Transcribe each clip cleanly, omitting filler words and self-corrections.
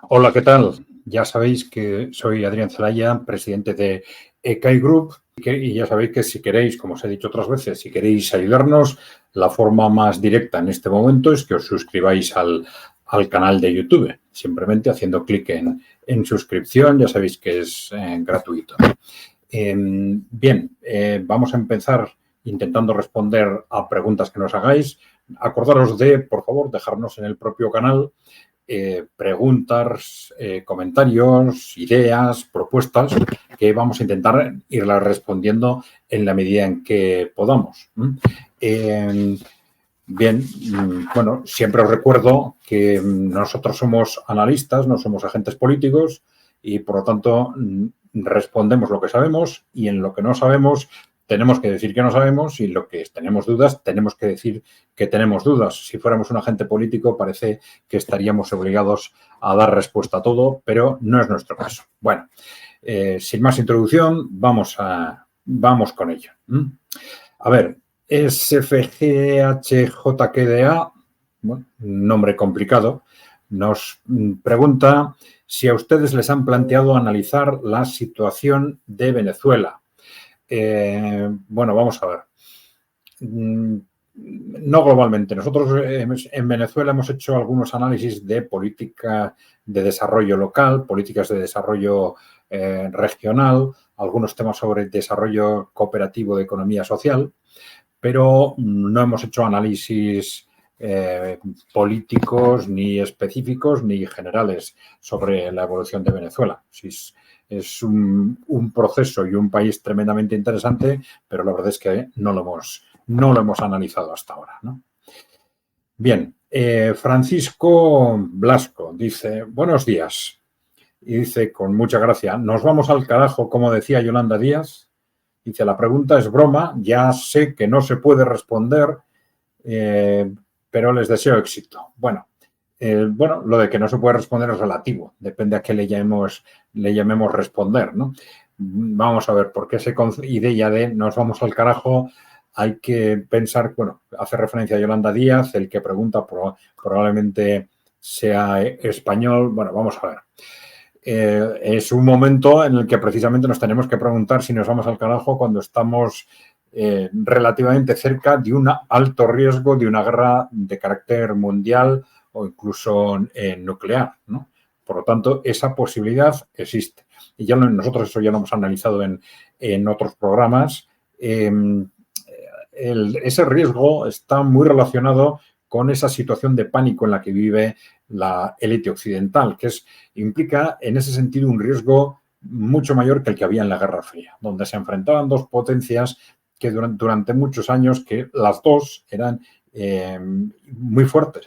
Hola, ¿qué tal? Ya sabéis que soy Adrián Zelaya, presidente de EKAI Group, y ya sabéis que si queréis, como os he dicho otras veces, si queréis ayudarnos, la forma más directa en este momento es que os suscribáis al canal de YouTube, simplemente haciendo clic en suscripción, ya sabéis que es gratuito. Bien, vamos a empezar intentando responder a preguntas que nos hagáis. Acordaros de, por favor, dejarnos en el propio canal preguntas, comentarios, ideas, propuestas que vamos a intentar irlas respondiendo en la medida en que podamos. Bien, bueno, siempre os recuerdo que nosotros somos analistas, no somos agentes políticos y, por lo tanto, respondemos lo que sabemos y en lo que no sabemos tenemos que decir que no sabemos y lo que tenemos dudas tenemos que decir que tenemos dudas. Si fuéramos un agente político parece que estaríamos obligados a dar respuesta a todo, pero no es nuestro caso. Bueno, sin más introducción, vamos con ello. A ver, SFGHJQDA, bueno, nombre complicado, nos pregunta si a ustedes les han planteado analizar la situación de Venezuela. Bueno, vamos a ver. No globalmente. Nosotros en Venezuela hemos hecho algunos análisis de política de desarrollo local, políticas de desarrollo regional, algunos temas sobre desarrollo cooperativo de economía social, pero no hemos hecho análisis políticos ni específicos ni generales sobre la evolución de Venezuela. Es un proceso y un país tremendamente interesante, pero la verdad es que no lo hemos analizado hasta ahora, ¿no? Bien, Francisco Blasco dice, buenos días, y dice con mucha gracia, nos vamos al carajo, como decía Yolanda Díaz. Dice, la pregunta es broma, ya sé que no se puede responder, pero les deseo éxito. Bueno, lo de que no se puede responder es relativo, depende a qué le llamemos responder, ¿no? Vamos a ver, ¿por qué esa idea de nos vamos al carajo? Hay que pensar, bueno, hace referencia a Yolanda Díaz, el que pregunta probablemente sea español. Bueno, vamos a ver. Es un momento en el que precisamente nos tenemos que preguntar si nos vamos al carajo cuando estamos relativamente cerca de un alto riesgo de una guerra de carácter mundial o incluso nuclear, ¿no? Por lo tanto, esa posibilidad existe. Y ya nosotros eso ya lo hemos analizado en otros programas. Ese riesgo está muy relacionado con esa situación de pánico en la que vive la élite occidental, que implica en ese sentido un riesgo mucho mayor que el que había en la Guerra Fría, donde se enfrentaban dos potencias que durante muchos años, que las dos eran muy fuertes,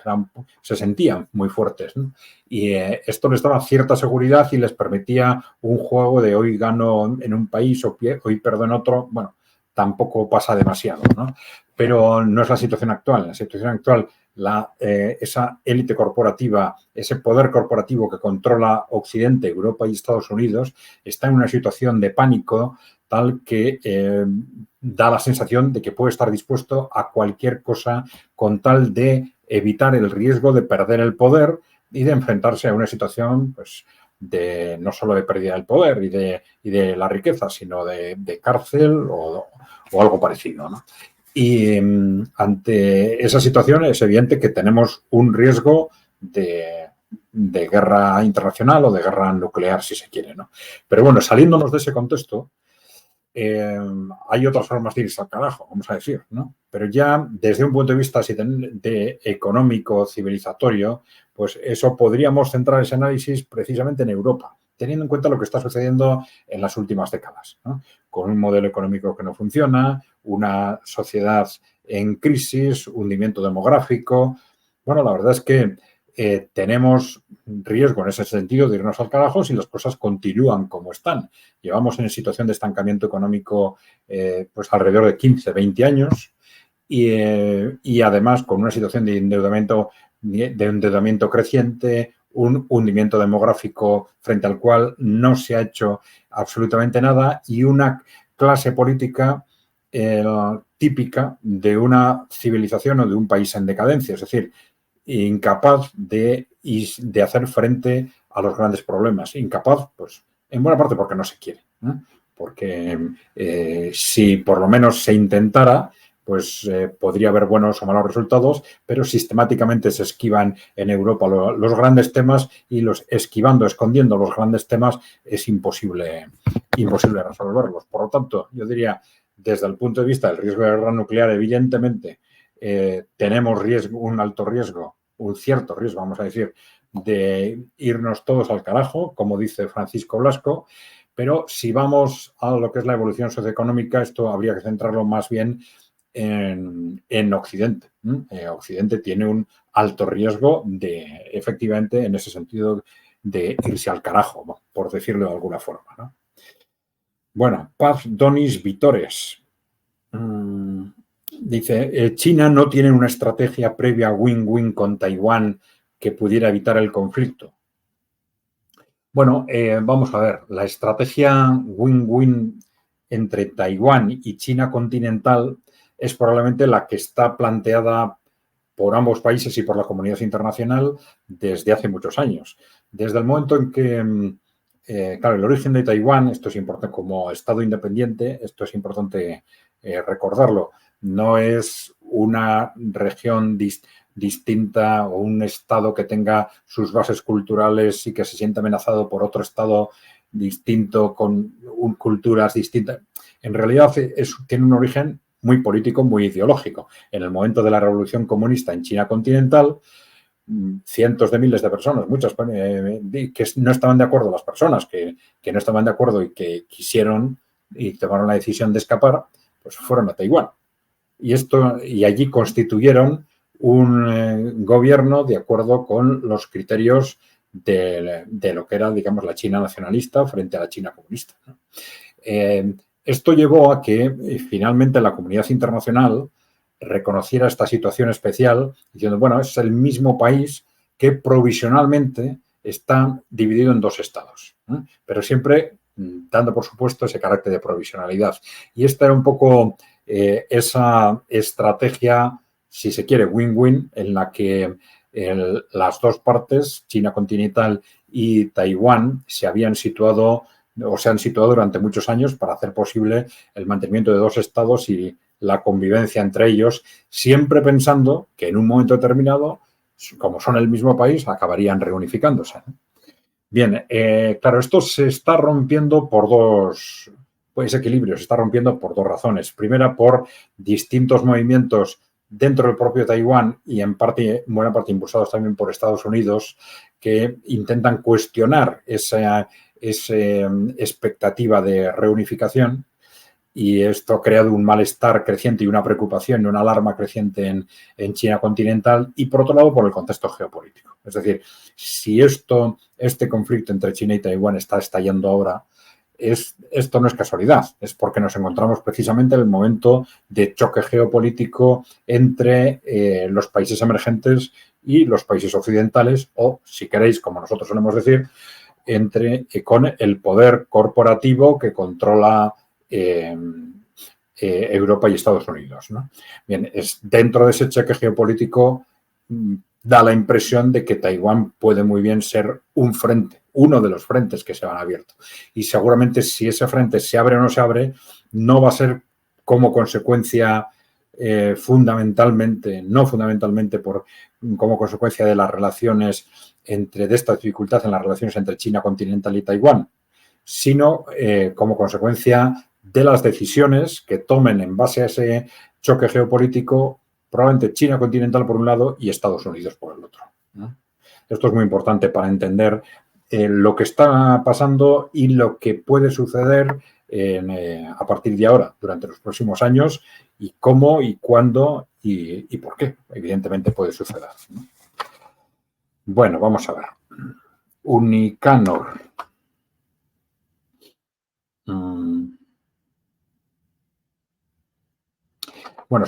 se sentían muy fuertes, ¿no? Y esto les daba cierta seguridad y les permitía un juego de hoy gano en un país o hoy pierdo en otro. Bueno, tampoco pasa demasiado, ¿no? Pero no es la situación actual. En la situación actual, esa élite corporativa, ese poder corporativo que controla Occidente, Europa y Estados Unidos, está en una situación de pánico tal que da la sensación de que puede estar dispuesto a cualquier cosa con tal de evitar el riesgo de perder el poder y de enfrentarse a una situación, pues, de no solo de pérdida del poder y de la riqueza, sino de cárcel o algo parecido, ¿no? Y ante esa situación es evidente que tenemos un riesgo de guerra internacional o de guerra nuclear, si se quiere, ¿no? Pero bueno, saliéndonos de ese contexto, hay otras formas de irse al carajo, vamos a decir, ¿no? Pero ya desde un punto de vista de económico, civilizatorio, pues eso podríamos centrar ese análisis precisamente en Europa, teniendo en cuenta lo que está sucediendo en las últimas décadas, ¿no? Con un modelo económico que no funciona, una sociedad en crisis, hundimiento demográfico. Bueno, la verdad es que tenemos riesgo en ese sentido de irnos al carajo si las cosas continúan como están. Llevamos en situación de estancamiento económico pues alrededor de 15, 20 años y además con una situación de endeudamiento creciente, un hundimiento demográfico frente al cual no se ha hecho absolutamente nada y una clase política típica de una civilización o de un país en decadencia, es decir, incapaz de hacer frente a los grandes problemas. Incapaz, pues en buena parte porque no se quiere, ¿no? Porque si por lo menos se intentara, pues podría haber buenos o malos resultados, pero sistemáticamente se esquivan en Europa los grandes temas y escondiendo los grandes temas es imposible resolverlos. Por lo tanto, yo diría, desde el punto de vista del riesgo de guerra nuclear, evidentemente tenemos un alto riesgo, un cierto riesgo, vamos a decir, de irnos todos al carajo, como dice Francisco Blasco, pero si vamos a lo que es la evolución socioeconómica, esto habría que centrarlo más bien en Occidente. Occidente tiene un alto riesgo de, efectivamente, en ese sentido, de irse al carajo, por decirlo de alguna forma, ¿no? Bueno, Paz Donis Vitores. Dice, China no tiene una estrategia previa win-win con Taiwán que pudiera evitar el conflicto. Bueno, vamos a ver, la estrategia win-win entre Taiwán y China continental es probablemente la que está planteada por ambos países y por la comunidad internacional desde hace muchos años. Desde el momento en que, claro, el origen de Taiwán, esto es importante como Estado independiente, esto es importante recordarlo, no es una región distinta o un Estado que tenga sus bases culturales y que se sienta amenazado por otro Estado distinto con culturas distintas. En realidad tiene un origen muy político, muy ideológico. En el momento de la revolución comunista en China continental, cientos de miles de personas, muchas que no estaban de acuerdo, las personas que no estaban de acuerdo y que quisieron y tomaron la decisión de escapar, pues fueron a Taiwán. Y allí constituyeron un gobierno de acuerdo con los criterios de lo que era, digamos, la China nacionalista frente a la China comunista, ¿no? Esto llevó a que finalmente la comunidad internacional reconociera esta situación especial, diciendo, bueno, es el mismo país que provisionalmente está dividido en dos estados, ¿no? Pero siempre dando, por supuesto, ese carácter de provisionalidad. Y esta era un poco esa estrategia, si se quiere, win-win, en la que las dos partes, China continental y Taiwán, se han situado durante muchos años para hacer posible el mantenimiento de dos estados y la convivencia entre ellos, siempre pensando que en un momento determinado, como son el mismo país, acabarían reunificándose. Bien, claro, esto se está rompiendo por ese equilibrio se está rompiendo por dos razones. Primera, por distintos movimientos dentro del propio Taiwán y en buena parte impulsados también por Estados Unidos, que intentan cuestionar esa expectativa de reunificación, y esto ha creado un malestar creciente y una preocupación y una alarma creciente en China continental, y por otro lado por el contexto geopolítico. Es decir, si este conflicto entre China y Taiwán está estallando ahora, esto no es casualidad, es porque nos encontramos precisamente en el momento de choque geopolítico entre los países emergentes y los países occidentales, o, si queréis, como nosotros solemos decir, con el poder corporativo que controla Europa y Estados Unidos, ¿no? Bien, dentro de ese choque geopolítico da la impresión de que Taiwán puede muy bien ser un frente, uno de los frentes que se han abierto. Y seguramente si ese frente se abre o no se abre, no va a ser como consecuencia como consecuencia de las relaciones de esta dificultad en las relaciones entre China continental y Taiwán, sino como consecuencia de las decisiones que tomen en base a ese choque geopolítico, probablemente China continental por un lado y Estados Unidos por el otro, ¿no? Esto es muy importante para entender lo que está pasando y lo que puede suceder a partir de ahora, durante los próximos años, y cómo y cuándo y por qué, evidentemente, puede suceder, ¿no? Bueno, vamos a ver. Unicanor. Bueno,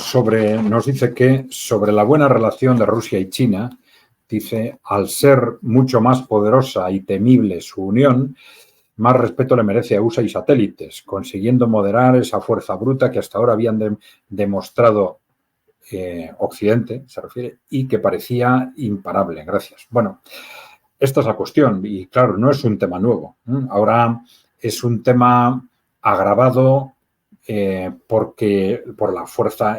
nos dice que sobre la buena relación de Rusia y China, dice, al ser mucho más poderosa y temible su unión, más respeto le merece a USA y satélites, consiguiendo moderar esa fuerza bruta que hasta ahora habían demostrado Occidente, se refiere, y que parecía imparable. Gracias. Bueno, esta es la cuestión y, claro, no es un tema nuevo. Ahora es un tema agravado porque por la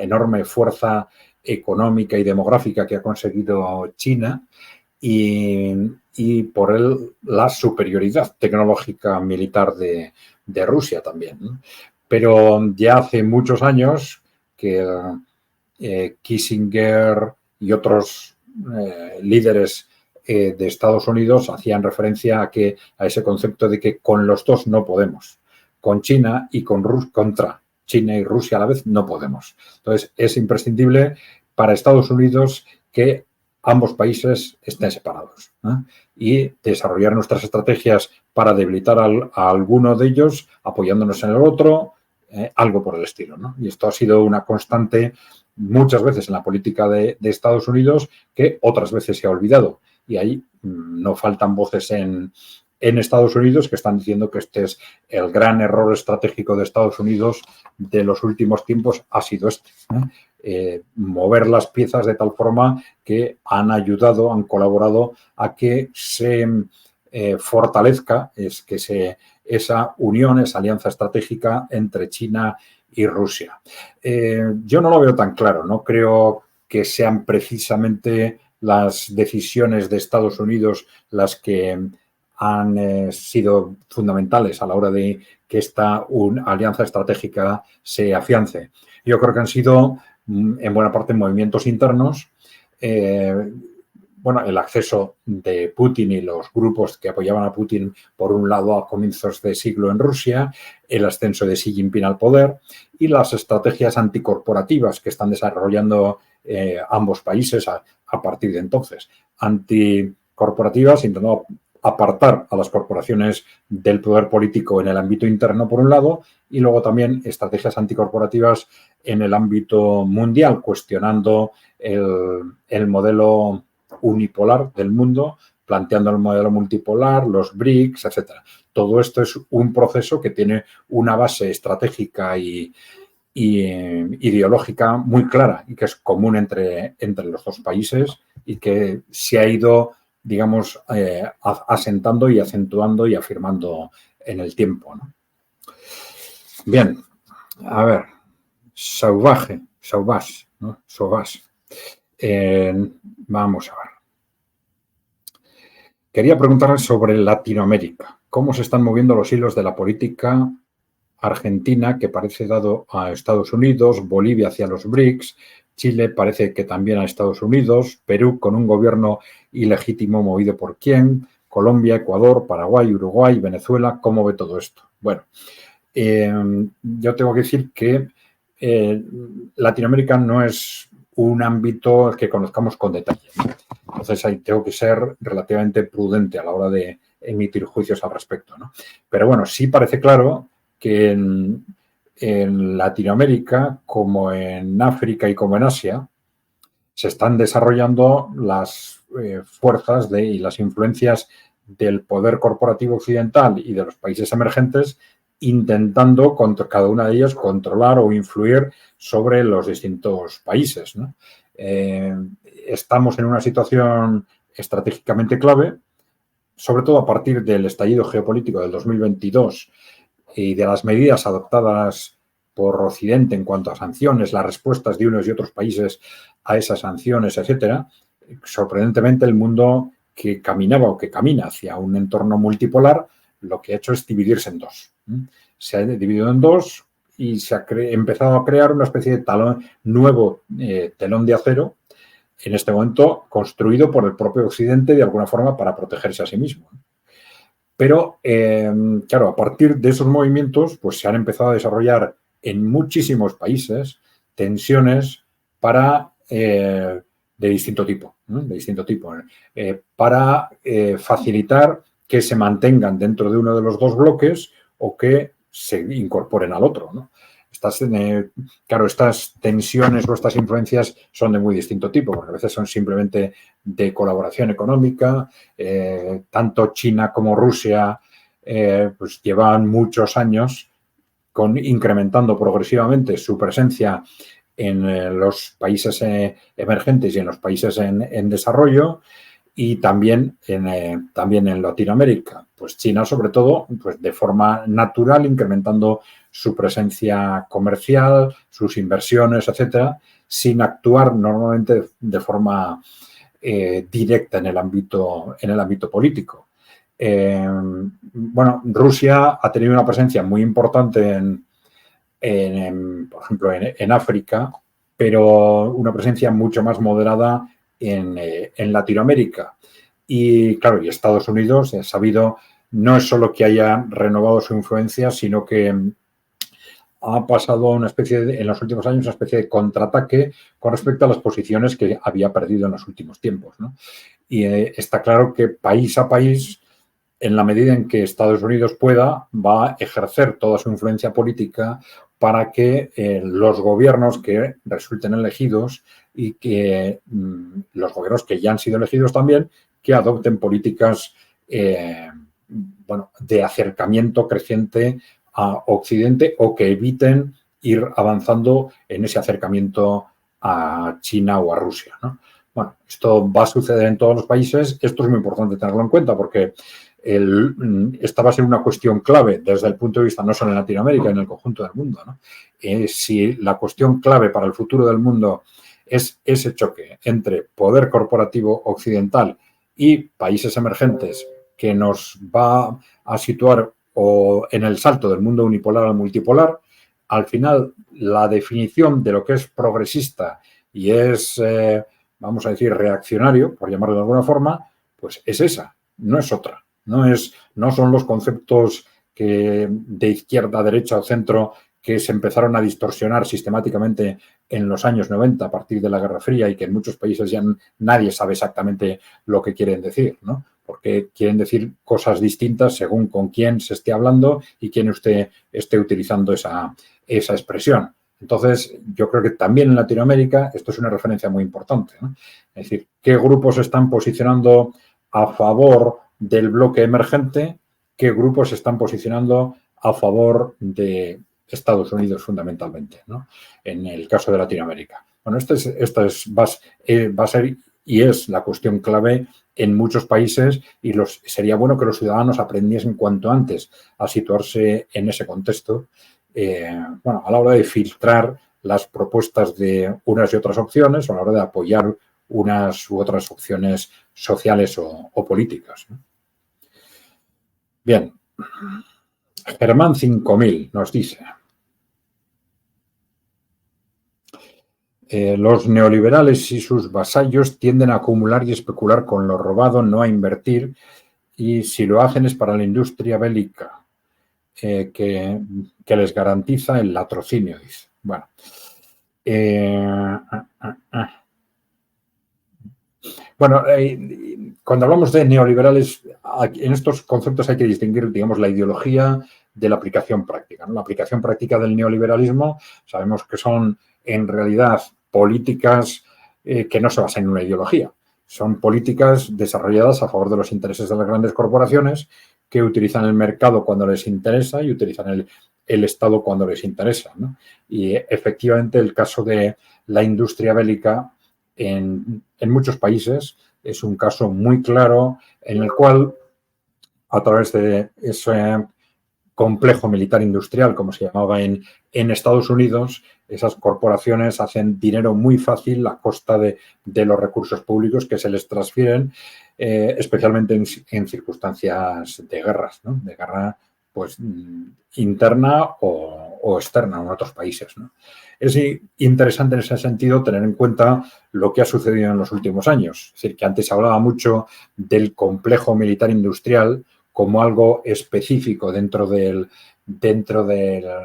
enorme fuerza económica y demográfica que ha conseguido China y por la superioridad tecnológica militar de Rusia también. Pero ya hace muchos años que Kissinger y otros líderes de Estados Unidos hacían referencia a ese concepto de que con los dos no podemos. Con China y contra China y Rusia a la vez no podemos. Entonces, es imprescindible para Estados Unidos que ambos países estén separados, ¿eh? Y desarrollar nuestras estrategias para debilitar a alguno de ellos, apoyándonos en el otro, algo por el estilo, ¿no? Y esto ha sido una constante muchas veces en la política de Estados Unidos que otras veces se ha olvidado. Y ahí no faltan voces en Estados Unidos que están diciendo que este es el gran error estratégico de Estados Unidos de los últimos tiempos, ha sido este. Mover las piezas de tal forma que han ayudado, han colaborado a que se fortalezca, esa unión, esa alianza estratégica entre China y Rusia. Yo no lo veo tan claro, no creo que sean precisamente las decisiones de Estados Unidos las que han sido fundamentales a la hora de que esta alianza estratégica se afiance. Yo creo que han sido, en buena parte, movimientos internos. El acceso de Putin y los grupos que apoyaban a Putin, por un lado, a comienzos de siglo en Rusia, el ascenso de Xi Jinping al poder y las estrategias anticorporativas que están desarrollando ambos países a partir de entonces. Anticorporativas, intentando apartar a las corporaciones del poder político en el ámbito interno, por un lado, y luego también estrategias anticorporativas en el ámbito mundial, cuestionando el modelo unipolar del mundo, planteando el modelo multipolar, los BRICS, etcétera. Todo esto es un proceso que tiene una base estratégica y ideológica muy clara y que es común entre los dos países y que se ha ido, digamos, asentando y acentuando y afirmando en el tiempo, ¿no? Bien, a ver, Sauvage, ¿no? Sauvage. Vamos a ver. Quería preguntarle sobre Latinoamérica. ¿Cómo se están moviendo los hilos de la política argentina, que parece dado a Estados Unidos, Bolivia hacia los BRICS, Chile parece que también a Estados Unidos, Perú con un gobierno ilegítimo movido por quién, Colombia, Ecuador, Paraguay, Uruguay, Venezuela? ¿Cómo ve todo esto? Bueno, yo tengo que decir que Latinoamérica no es un ámbito que conozcamos con detalle, ¿no? Entonces ahí tengo que ser relativamente prudente a la hora de emitir juicios al respecto, ¿no? Pero bueno, sí parece claro que en Latinoamérica, como en África y como en Asia, se están desarrollando las fuerzas y las influencias del poder corporativo occidental y de los países emergentes, intentando contra cada una de ellas controlar o influir sobre los distintos países, ¿no? Estamos en una situación estratégicamente clave, sobre todo a partir del estallido geopolítico del 2022 y de las medidas adoptadas por Occidente en cuanto a sanciones, las respuestas de unos y otros países a esas sanciones, etcétera. Sorprendentemente, el mundo que caminaba o que camina hacia un entorno multipolar, lo que ha hecho es dividirse en dos. Se ha dividido en dos y se ha empezado a crear una especie de nuevo telón de acero, en este momento construido por el propio Occidente de alguna forma para protegerse a sí mismo. Pero, claro, a partir de esos movimientos, pues se han empezado a desarrollar en muchísimos países tensiones de distinto tipo, para facilitar que se mantengan dentro de uno de los dos bloques o que se incorporen al otro, ¿no? Estas tensiones o estas influencias son de muy distinto tipo, porque a veces son simplemente de colaboración económica. Tanto China como Rusia pues llevan muchos años incrementando progresivamente su presencia en los países emergentes y en los países en desarrollo, y también en Latinoamérica. Pues China, sobre todo, pues de forma natural, incrementando su presencia comercial, sus inversiones, etcétera, sin actuar normalmente de forma directa en el ámbito político. Bueno, Rusia ha tenido una presencia muy importante por ejemplo, en África, pero una presencia mucho más moderada en Latinoamérica. Y claro, y Estados Unidos, he sabido, no es solo que haya renovado su influencia, sino que ha pasado una especie en los últimos años, una especie de contraataque con respecto a las posiciones que había perdido en los últimos tiempos, ¿no? Y está claro que país a país, en la medida en que Estados Unidos pueda, va a ejercer toda su influencia política para que los gobiernos que resulten elegidos y que los gobiernos que ya han sido elegidos también, que adopten políticas de acercamiento creciente a Occidente o que eviten ir avanzando en ese acercamiento a China o a Rusia, ¿no? Bueno, esto va a suceder en todos los países. Esto es muy importante tenerlo en cuenta porque esta va a ser una cuestión clave desde el punto de vista no solo en Latinoamérica, en el conjunto del mundo, ¿no? Si la cuestión clave para el futuro del mundo es ese choque entre poder corporativo occidental y países emergentes que nos va a situar o en el salto del mundo unipolar al multipolar, al final la definición de lo que es progresista y es, vamos a decir, reaccionario, por llamarlo de alguna forma, pues es esa, no es otra. No son los conceptos de izquierda, derecha o centro que se empezaron a distorsionar sistemáticamente en los años 90 a partir de la Guerra Fría y que en muchos países ya nadie sabe exactamente lo que quieren decir, ¿no? Porque quieren decir cosas distintas según con quién se esté hablando y quién usted esté utilizando esa expresión. Entonces, yo creo que también en Latinoamérica esto es una referencia muy importante, ¿no? Es decir, qué grupos se están posicionando a favor del bloque emergente, qué grupos se están posicionando a favor de Estados Unidos fundamentalmente, ¿no? En el caso de Latinoamérica. Bueno, va a ser y es la cuestión clave en muchos países y sería bueno que los ciudadanos aprendiesen cuanto antes a situarse en ese contexto, a la hora de filtrar las propuestas de unas y otras opciones o a la hora de apoyar unas u otras opciones sociales o políticas, ¿no? Bien, Germán 5000 nos dice: los neoliberales y sus vasallos tienden a acumular y especular con lo robado, no a invertir, y si lo hacen es para la industria bélica, que les garantiza el latrocinio, dice. Bueno, cuando hablamos de neoliberales, en estos conceptos hay que distinguir, digamos, la ideología de la aplicación práctica, ¿no? La aplicación práctica del neoliberalismo sabemos que son, en realidad, políticas que no se basan en una ideología. Son políticas desarrolladas a favor de los intereses de las grandes corporaciones que utilizan el mercado cuando les interesa y utilizan el Estado cuando les interesa, ¿no? Y efectivamente el caso de la industria bélica en muchos países es un caso muy claro en el cual, a través de ese complejo militar industrial, como se llamaba en Estados Unidos, esas corporaciones hacen dinero muy fácil a costa de los recursos públicos que se les transfieren, especialmente en circunstancias de guerras, ¿no? De guerra pues interna o externa en otros países, ¿no? Es interesante en ese sentido tener en cuenta lo que ha sucedido en los últimos años. Es decir, que antes se hablaba mucho del complejo militar industrial como algo específico dentro del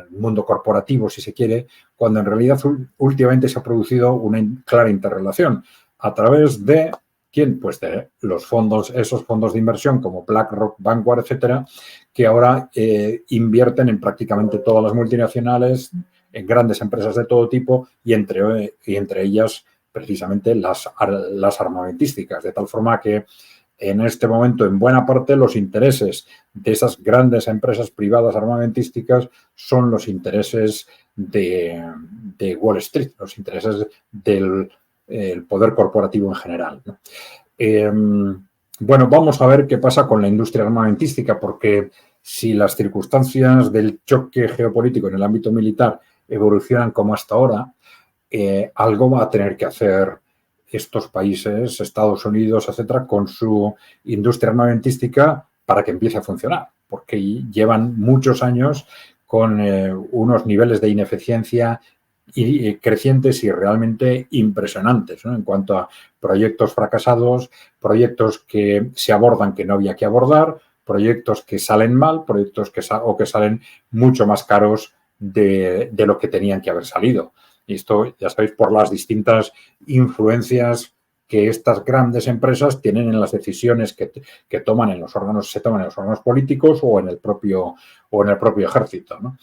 mundo corporativo, si se quiere, cuando en realidad últimamente se ha producido una clara interrelación a través de ¿quién? Pues de los fondos, esos fondos de inversión como BlackRock, Vanguard, etcétera, que ahora invierten en prácticamente todas las multinacionales, en grandes empresas de todo tipo y entre ellas precisamente las armamentísticas, de tal forma que en este momento, en buena parte, los intereses de esas grandes empresas privadas armamentísticas son los intereses de Wall Street, los intereses del poder corporativo en general, ¿no? Bueno, vamos a ver qué pasa con la industria armamentística, porque si las circunstancias del choque geopolítico en el ámbito militar evolucionan como hasta ahora, algo va a tener que hacer estos países, Estados Unidos, etcétera, con su industria armamentística para que empiece a funcionar, porque llevan muchos años con unos niveles de ineficiencia crecientes y realmente impresionantes, ¿no? En cuanto a proyectos fracasados, proyectos que se abordan que no había que abordar, proyectos que salen mal, proyectos que salen mucho más caros de lo que tenían que haber salido. Y esto, ya sabéis, por las distintas influencias que estas grandes empresas tienen en las decisiones que toman en los órganos, se toman en los órganos políticos o en el propio ejército, ¿no?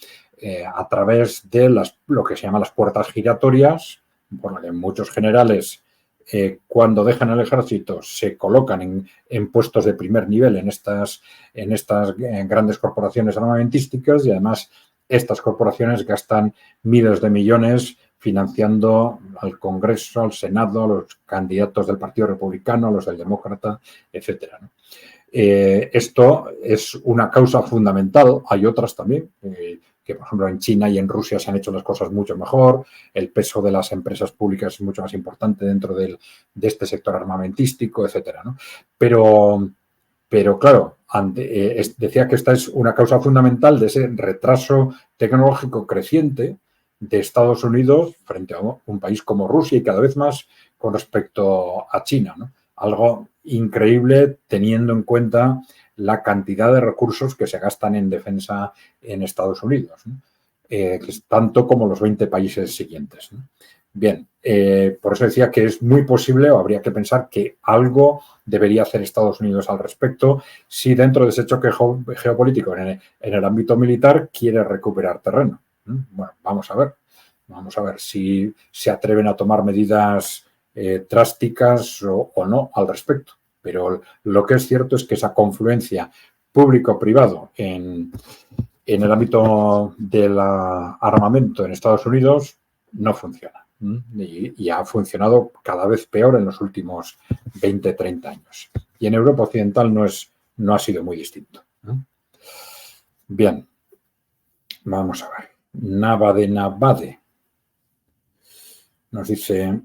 A través de lo que se llama las puertas giratorias, por las que muchos generales, cuando dejan el ejército, se colocan en puestos de primer nivel en estas grandes corporaciones armamentísticas, y además estas corporaciones gastan miles de millones financiando al Congreso, al Senado, a los candidatos del Partido Republicano, a los del Demócrata, etcétera, ¿no? Esto es una causa fundamental. Hay otras también, que por ejemplo en China y en Rusia se han hecho las cosas mucho mejor. El peso de las empresas públicas es mucho más importante dentro de este sector armamentístico, etcétera, ¿no? Pero claro, decía que esta es una causa fundamental de ese retraso tecnológico creciente de Estados Unidos frente a un país como Rusia y cada vez más con respecto a China, ¿no? Algo increíble teniendo en cuenta la cantidad de recursos que se gastan en defensa en Estados Unidos, ¿no? Que es tanto como los 20 países siguientes, ¿no? Bien, por eso decía que es muy posible, o habría que pensar que algo debería hacer Estados Unidos al respecto si dentro de ese choque geopolítico en el ámbito militar quiere recuperar terreno. Bueno, vamos a ver si se atreven a tomar medidas drásticas o no al respecto. Pero lo que es cierto es que esa confluencia público-privado en el ámbito del armamento en Estados Unidos no funciona. Y ha funcionado cada vez peor en los últimos 20, 30 años. Y en Europa Occidental no ha sido muy distinto. Bien, vamos a ver. Navade nos dice: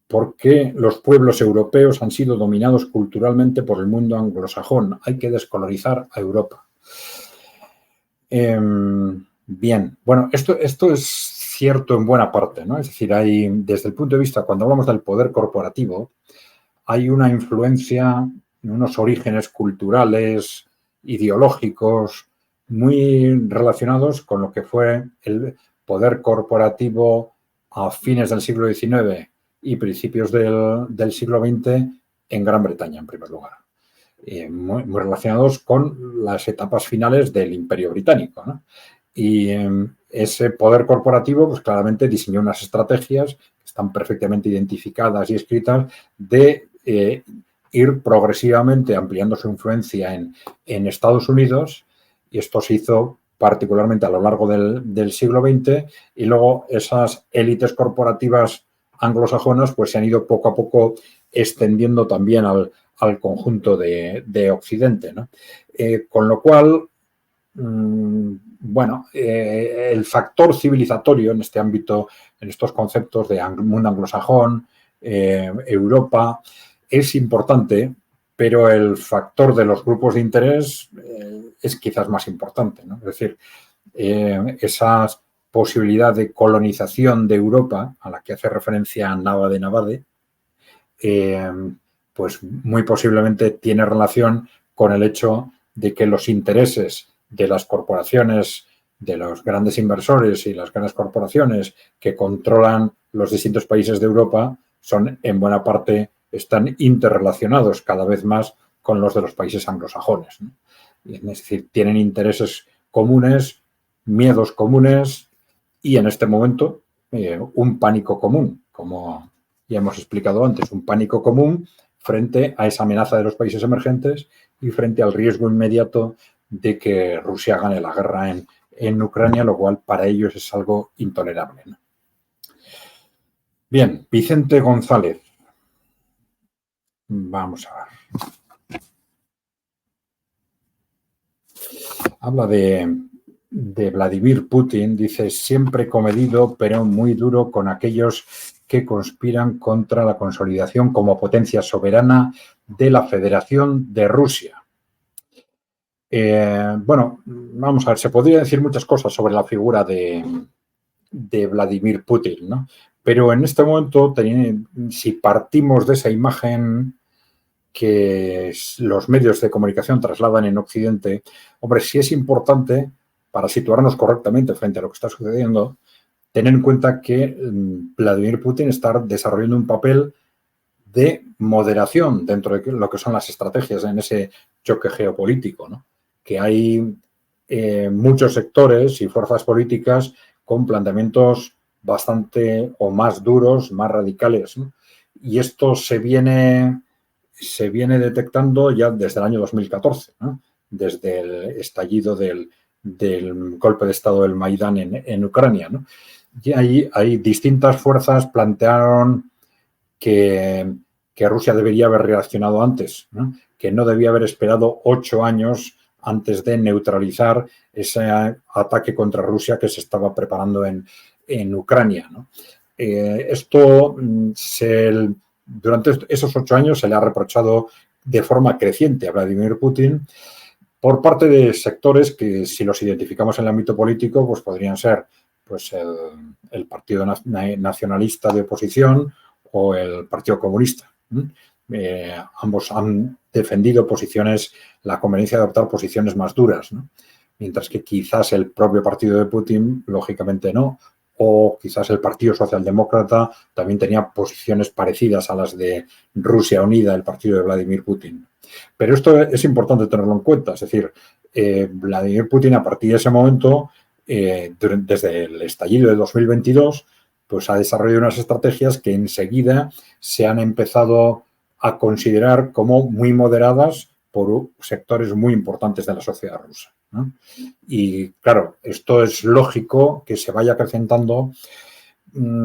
¿por qué los pueblos europeos han sido dominados culturalmente por el mundo anglosajón? Hay que descolonizar a Europa. Bien, bueno, esto es cierto en buena parte, ¿no? Es decir, desde el punto de vista, cuando hablamos del poder corporativo, hay una influencia, unos orígenes culturales, ideológicos, muy relacionados con lo que fue el poder corporativo a fines del siglo XIX y principios del siglo XX en Gran Bretaña, en primer lugar. Muy relacionados con las etapas finales del Imperio Británico, ¿no? Y ese poder corporativo, pues claramente diseñó unas estrategias que están perfectamente identificadas y escritas de ir progresivamente ampliando su influencia en Estados Unidos, y esto se hizo particularmente a lo largo del siglo XX, y luego esas élites corporativas anglosajonas pues se han ido poco a poco extendiendo también al conjunto de Occidente, ¿no? Con lo cual, bueno, el factor civilizatorio en este ámbito, en estos conceptos de mundo anglosajón, Europa, es importante, pero el factor de los grupos de interés es quizás más importante, ¿no? Es decir, esa posibilidad de colonización de Europa, a la que hace referencia Navade, pues muy posiblemente tiene relación con el hecho de que los intereses de las corporaciones, de los grandes inversores y las grandes corporaciones que controlan los distintos países de Europa son, en buena parte, están interrelacionados cada vez más con los de los países anglosajones, ¿no? Es decir, tienen intereses comunes, miedos comunes y, en este momento, un pánico común, como ya hemos explicado antes, un pánico común frente a esa amenaza de los países emergentes y frente al riesgo inmediato de que Rusia gane la guerra en Ucrania, lo cual para ellos es algo intolerable, ¿no? Bien, Vicente González Vamos a ver. Habla de Vladimir Putin, dice, siempre comedido, pero muy duro con aquellos que conspiran contra la consolidación como potencia soberana de la Federación de Rusia. Bueno, vamos a ver, se podría decir muchas cosas sobre la figura de Vladimir Putin, ¿no? Pero en este momento, si partimos de esa imagen que los medios de comunicación trasladan en Occidente, hombre, sí es importante, para situarnos correctamente frente a lo que está sucediendo, tener en cuenta que Vladimir Putin está desarrollando un papel de moderación dentro de lo que son las estrategias en ese choque geopolítico, ¿no? Que hay muchos sectores y fuerzas políticas con planteamientos bastante o más duros, más radicales, ¿no? Y esto se viene detectando ya desde el año 2014, ¿no? Desde el estallido del golpe de Estado del Maidán en Ucrania, ¿no? Y ahí hay distintas fuerzas plantearon que Rusia debería haber reaccionado antes, ¿no? Que no debía haber esperado 8 años antes de neutralizar ese ataque contra Rusia que se estaba preparando en Ucrania, ¿no? Esto durante esos 8 años se le ha reprochado de forma creciente a Vladimir Putin por parte de sectores que, si los identificamos en el ámbito político, pues podrían ser pues el Partido Nacionalista de oposición o el Partido Comunista. Ambos han defendido la conveniencia de adoptar posiciones más duras, ¿no? Mientras que quizás el propio partido de Putin, lógicamente no, o quizás el Partido Socialdemócrata también tenía posiciones parecidas a las de Rusia Unida, el partido de Vladimir Putin. Pero esto es importante tenerlo en cuenta, es decir, Vladimir Putin a partir de ese momento, desde el estallido de 2022, pues ha desarrollado unas estrategias que enseguida se han empezado a considerar como muy moderadas por sectores muy importantes de la sociedad rusa, ¿no? Y claro, esto es lógico que se vaya acrecentando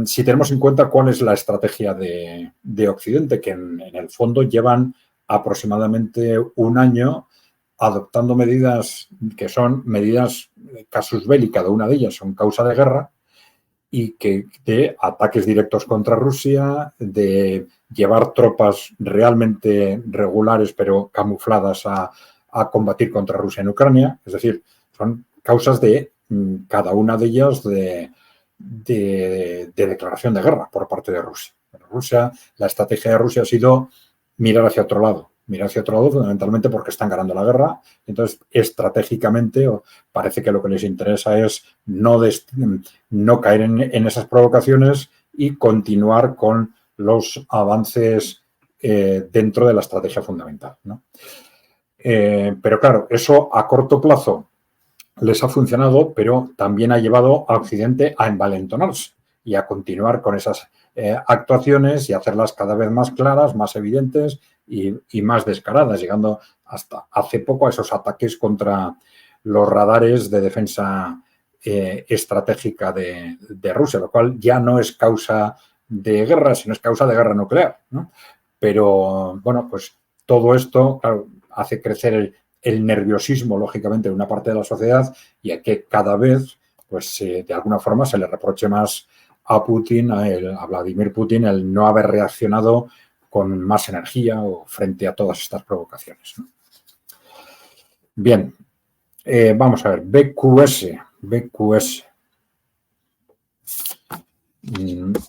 si tenemos en cuenta cuál es la estrategia de Occidente, que en el fondo llevan aproximadamente un año adoptando medidas que son medidas casus belli, cada una de ellas son causa de guerra, y que de ataques directos contra Rusia, de llevar tropas realmente regulares pero camufladas a combatir contra Rusia en Ucrania. Es decir, son causas de cada una de ellas de declaración de guerra por parte de Rusia. Rusia, la estrategia de Rusia ha sido mirar hacia otro lado fundamentalmente porque están ganando la guerra. Entonces, estratégicamente, parece que lo que les interesa es no caer en esas provocaciones y continuar con los avances dentro de la estrategia fundamental, ¿no? Pero claro, eso a corto plazo les ha funcionado, pero también ha llevado a Occidente a envalentonarse y a continuar con esas actuaciones y hacerlas cada vez más claras, más evidentes y más descaradas, llegando hasta hace poco a esos ataques contra los radares de defensa estratégica de Rusia, lo cual ya no es causa de guerra, sino es causa de guerra nuclear, ¿no? Pero, bueno, pues todo esto, claro, hace crecer el nerviosismo, lógicamente, de una parte de la sociedad y a que cada vez, pues, de alguna forma se le reproche más a Putin, a Vladimir Putin, el no haber reaccionado con más energía o frente a todas estas provocaciones, ¿no? Bien, vamos a ver, BQS.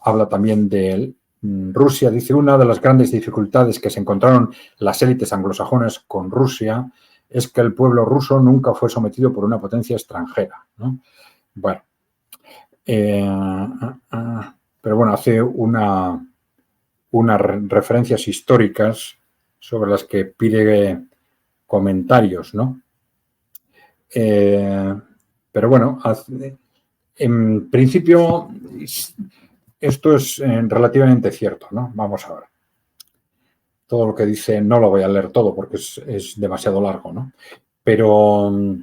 Habla también de Rusia, dice, una de las grandes dificultades que se encontraron las élites anglosajonas con Rusia es que el pueblo ruso nunca fue sometido por una potencia extranjera, ¿no? Bueno, pero bueno, hace unas referencias históricas sobre las que pide comentarios, ¿no? Pero bueno, en principio esto es relativamente cierto, ¿no? Vamos a ver. Todo lo que dice no lo voy a leer todo porque es demasiado largo, ¿no? Pero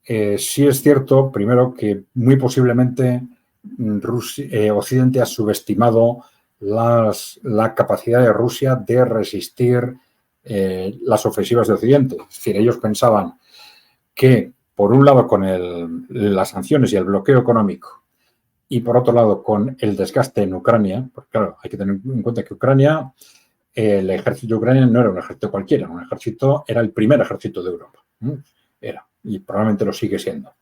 sí es cierto, primero, que muy posiblemente Occidente ha subestimado la capacidad de Rusia de resistir las ofensivas de Occidente. Es decir, ellos pensaban que, por un lado, con las sanciones y el bloqueo económico, y por otro lado, con el desgaste en Ucrania, porque claro, hay que tener en cuenta que Ucrania, el ejército de Ucrania no era un ejército cualquiera, era el primer ejército de Europa. Era, y probablemente lo sigue siendo.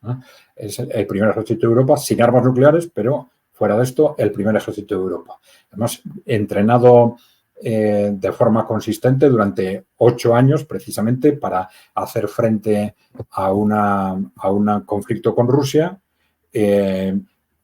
Es el primer ejército de Europa sin armas nucleares, pero fuera de esto, el primer ejército de Europa. Además, entrenado de forma consistente durante 8 años, precisamente para hacer frente a un conflicto con Rusia,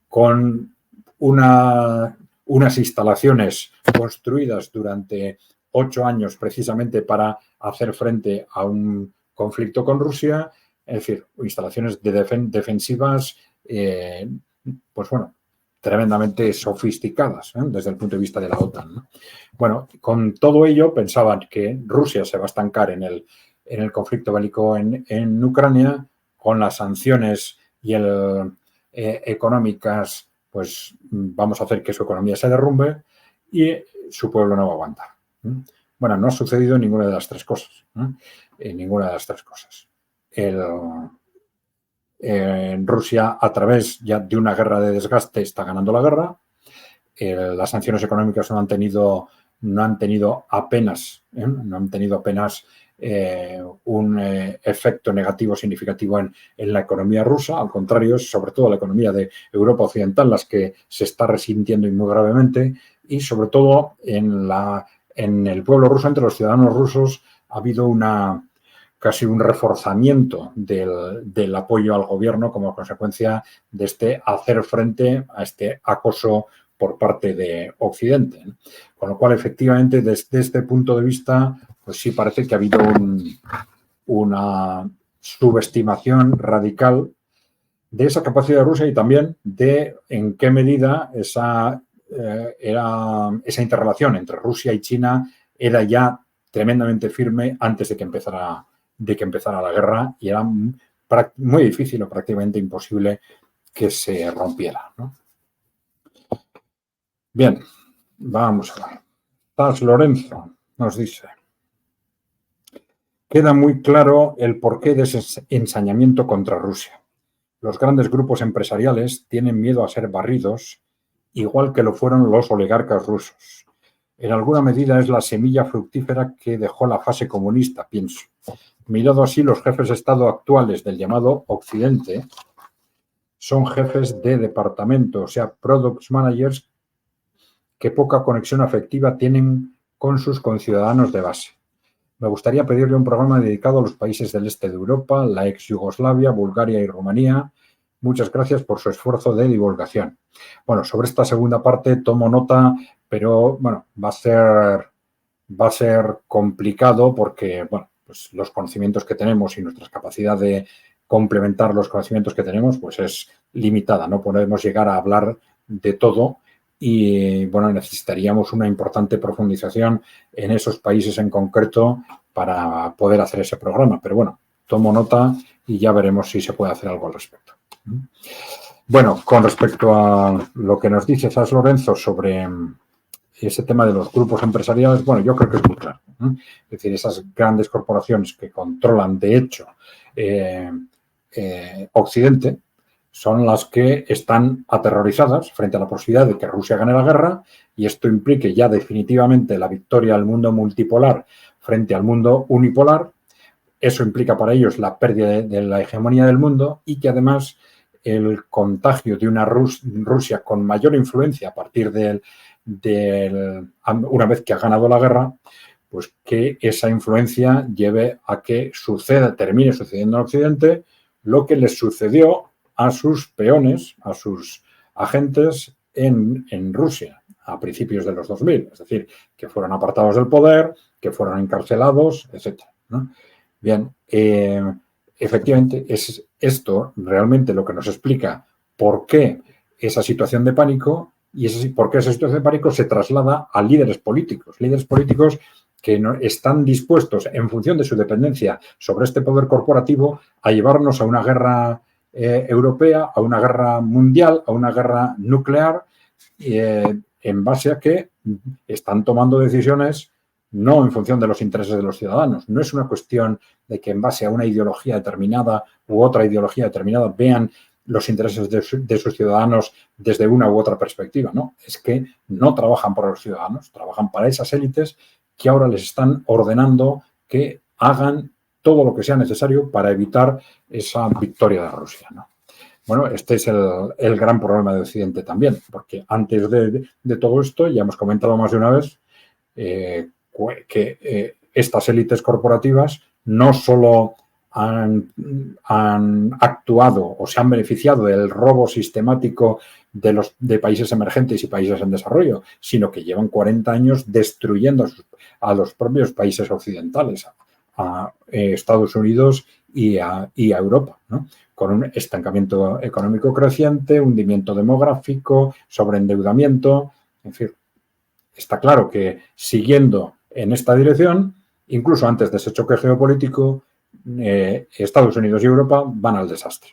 con unas instalaciones construidas durante 8 años precisamente para hacer frente a un conflicto con Rusia, es decir, instalaciones defensivas, pues bueno, tremendamente sofisticadas desde el punto de vista de la OTAN, ¿no? Bueno, con todo ello pensaban que Rusia se va a estancar en el conflicto bélico en Ucrania, con las sanciones y económicas, pues vamos a hacer que su economía se derrumbe y su pueblo no va a aguantar. Bueno, no ha sucedido ninguna de las tres cosas. Ninguna de las tres cosas. Rusia, a través ya de una guerra de desgaste, está ganando la guerra. Las sanciones económicas no han tenido apenas un efecto negativo significativo en la economía rusa. Al contrario, es sobre todo la economía de Europa Occidental las que se está resintiendo muy gravemente, y sobre todo en el pueblo ruso, entre los ciudadanos rusos, ha habido casi un reforzamiento del apoyo al gobierno como consecuencia de hacer frente a este acoso por parte de Occidente. Con lo cual, efectivamente, desde este punto de vista, pues sí parece que ha habido una subestimación radical de esa capacidad de Rusia, y también de en qué medida esa interrelación entre Rusia y China era ya tremendamente firme antes de que empezara la guerra, y era muy difícil o prácticamente imposible que se rompiera, ¿no? Bien, vamos a ver. Taz Lorenzo nos dice: queda muy claro el porqué de ese ensañamiento contra Rusia. Los grandes grupos empresariales tienen miedo a ser barridos, igual que lo fueron los oligarcas rusos. En alguna medida es la semilla fructífera que dejó la fase comunista, pienso. Mirado así, los jefes de Estado actuales del llamado Occidente son jefes de departamento, o sea, product managers, que poca conexión afectiva tienen con sus conciudadanos de base. Me gustaría pedirle un programa dedicado a los países del este de Europa, la ex Yugoslavia, Bulgaria y Rumanía. Muchas gracias por su esfuerzo de divulgación. Bueno, sobre esta segunda parte tomo nota, pero bueno, va a ser complicado porque, bueno, pues los conocimientos que tenemos y nuestra capacidad de complementar los conocimientos que tenemos, pues es limitada. No podemos llegar a hablar de todo. Y, bueno, necesitaríamos una importante profundización en esos países en concreto para poder hacer ese programa. Pero, bueno, tomo nota y ya veremos si se puede hacer algo al respecto. Bueno, con respecto a lo que nos dice Taz Lorenzo sobre ese tema de los grupos empresariales, bueno, yo creo que es muy claro. Es decir, esas grandes corporaciones que controlan, de hecho, Occidente, son las que están aterrorizadas frente a la posibilidad de que Rusia gane la guerra, y esto implique ya definitivamente la victoria del mundo multipolar frente al mundo unipolar. Eso implica para ellos la pérdida de la hegemonía del mundo, y que además el contagio de una Rusia con mayor influencia a partir una vez que ha ganado la guerra, pues que esa influencia lleve a que termine sucediendo en Occidente lo que les sucedió a sus peones, a sus agentes en Rusia a principios de los 2000, es decir, que fueron apartados del poder, que fueron encarcelados, etc., ¿no? Bien, efectivamente es esto realmente lo que nos explica por qué esa situación de pánico, y por qué esa situación de pánico se traslada a líderes políticos que están dispuestos, en función de su dependencia sobre este poder corporativo, a llevarnos a una guerra europea, a una guerra mundial, a una guerra nuclear, en base a que están tomando decisiones no en función de los intereses de los ciudadanos. No es una cuestión de que en base a una ideología determinada u otra ideología determinada vean los intereses de sus ciudadanos desde una u otra perspectiva. No, es que no trabajan para los ciudadanos, trabajan para esas élites que ahora les están ordenando que hagan todo lo que sea necesario para evitar esa victoria de Rusia, ¿no? Bueno, este es el gran problema de Occidente también, porque antes de todo esto, ya hemos comentado más de una vez, que estas élites corporativas no solo han actuado o se han beneficiado del robo sistemático de países emergentes y países en desarrollo, sino que llevan 40 años destruyendo a los propios países occidentales, a Estados Unidos y a Europa, ¿no? Con un estancamiento económico creciente, hundimiento demográfico, sobreendeudamiento, en fin. Está claro que siguiendo en esta dirección, incluso antes de ese choque geopolítico, Estados Unidos y Europa van al desastre.